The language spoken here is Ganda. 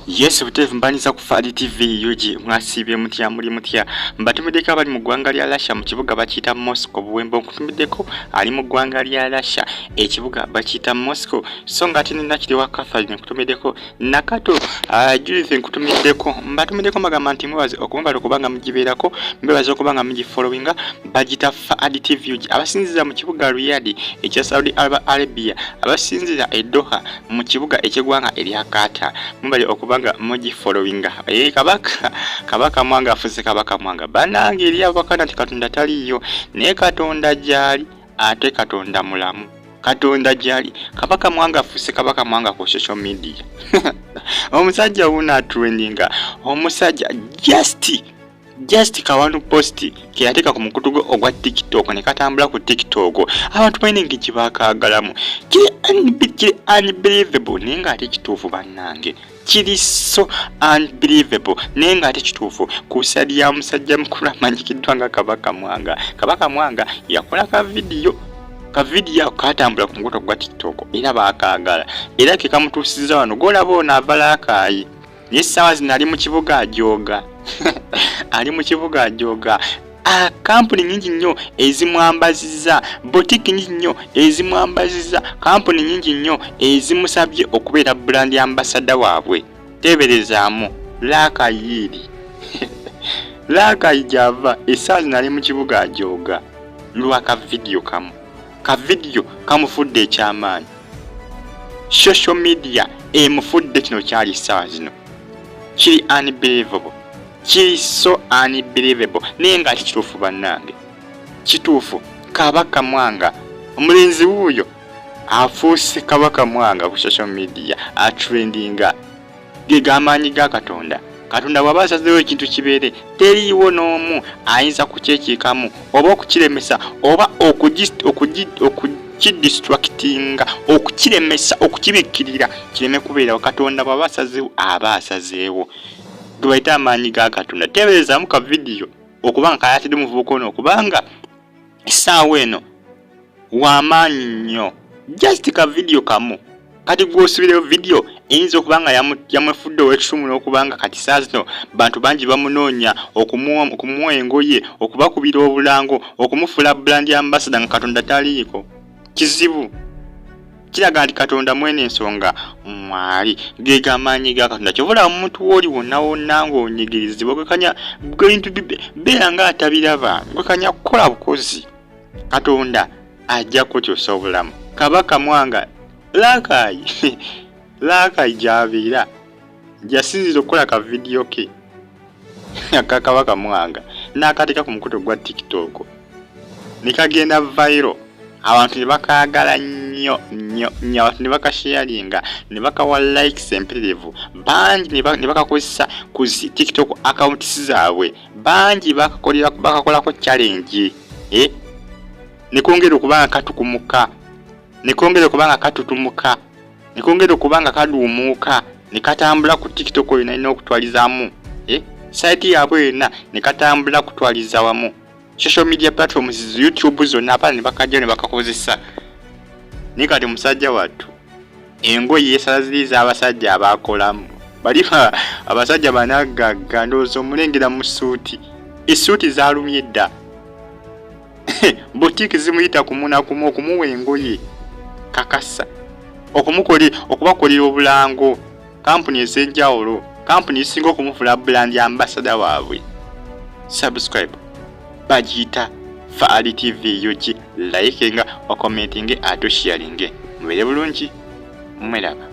Yes, butevu mbaniza ku Fadi TV yuji mwasibye mutya muri mutya mbatumideko abali mu ggwanga lya Russia mu kibuga bakiyita Moscow buwembo nkutumideko ali mu ggwanga lya Russia ekibuga bakiyita Moscow so ngati nina kiri wa Catherine nkutumideko nakato Judith nkutumideko mbatumideko magamba nti mwaze okumba lokubanga mugiberako mbebazo okubanga mugi followinga bagita Fadi TV yuji abasinziza mu kibuga Riyadh ekya Saudi Arabia abasinziza Doha mu kibuga ekyegwanga erya Qatar mbali okubanga moji followinga Kabaka Mwanga afuse Kabaka Mwanga banange eri abakana ti Katonda taliyo ne Katonda jali ate Katonda mulamu Katonda jali Kabaka Mwanga afuse Kabaka Mwanga ku social media omusajja una trendinga omusajja just kawanu posti kiyateka ku mukutugo ogwa TikTok ne katambula ku TikTok abantu bainengi kibakaagalamu kiri unbelievable nenga ate kituufu bannange kiri so unbelievable nenga ate kituufu kusadya musajja mukulu amanyikiddwa nga Kabaka Mwanga yakola ka video katambula ku mukutugo gwa TikTok era bakaagala era ke kamutuusiza wano golabona abalakayi n'essaawa zino ali mu kibuga ajooga ali mu kibuga ajooga kampuni nyingi nnyo ezimwambaziza boutique nyingi nnyo ezimwambaziza kampuni nyingi nnyo ezimusabye okubeera brand ambassador waabwe teberezaamu laakayiri laakayijava essaawa zino ali mu kibuga ajooga lwaka video video kamufudde ekyamaanyi social media emufudde kino kyali essaawa zino kiri unbelievable kiri so unbelievable nenga kituufu bannange kituufu Kabaka Mwanga omulenzi wuyo afuuse Kabaka Mwanga ku social media atrendinga gamaanyi ga Katonda wabasazeewo ekintu kibeere teriiwo n'omu ayinza kukyekikamu oba okukiremesa oba okukidistractinga okukiremesa okukibikirira kireme kubeera Katonda wabasazeewo abasazeewo tubaita amaanyi ga Katonda teberezaamu ka video okubanga kayatidde muvubuka ono okubanga essaawa eno w'amaanyi nnyo just ka video kamu kati gw'osubireyo video eyinza okubanga yamwefudde ow'ekisumu n'okubanga kati saa zino bantu bangi bamunoonya okumuwa engoye okubakubira obulango okumufuula brand ambassador nga Katonda taliiko kizibu kiraga nti Katonda mwene ensonga mwali gega amaanyi ga Katonda kyovula omuntu woli wonna ng'onyigirizibwa gwekanya bintu beera nga atabiraba gwekanya kukola bukozi Katonda ajja kukyusa obulamu Kabaka Mwanga laakayi gy'abeera yasinzira okukola ka video ke aka Kabaka Mwanga n'akateeka ku mukutu gwa TikTok ne kagenda viral abantu ne bakaagala nnyo abantu ne bakasharinga ne bakawa likes empirivu bangi ne bakakozesa ku TikTok accounts zaabwe bangi bakakolako challenge ne kongera okubanga katukumuka ne kongera okubanga katutumuka ne kongera okubanga kaduumuuka ne katambula ku TikTok oyo nalina okutwalizaamu site yaabwe yonna ne katambula kutwaliza wamu social media platforms YouTube zonna apana ne bakajja ne bakakozesa ne kati musajja wattu engoye esaziriza abasajja abakolamu bali abasajja banagagga ndowooza omulengera mu suuti essuuti zaalumye dda boutique zimuyita kumuna kumu okumuwa engoye kakasa okubakolera obulango kampuni ez'enjawulo kampuni esinga okumufuula brand ambassador waabwe subscribe bagiyita Fadi TV yuji like nga commenting ate sharing mubere bulungi mweraba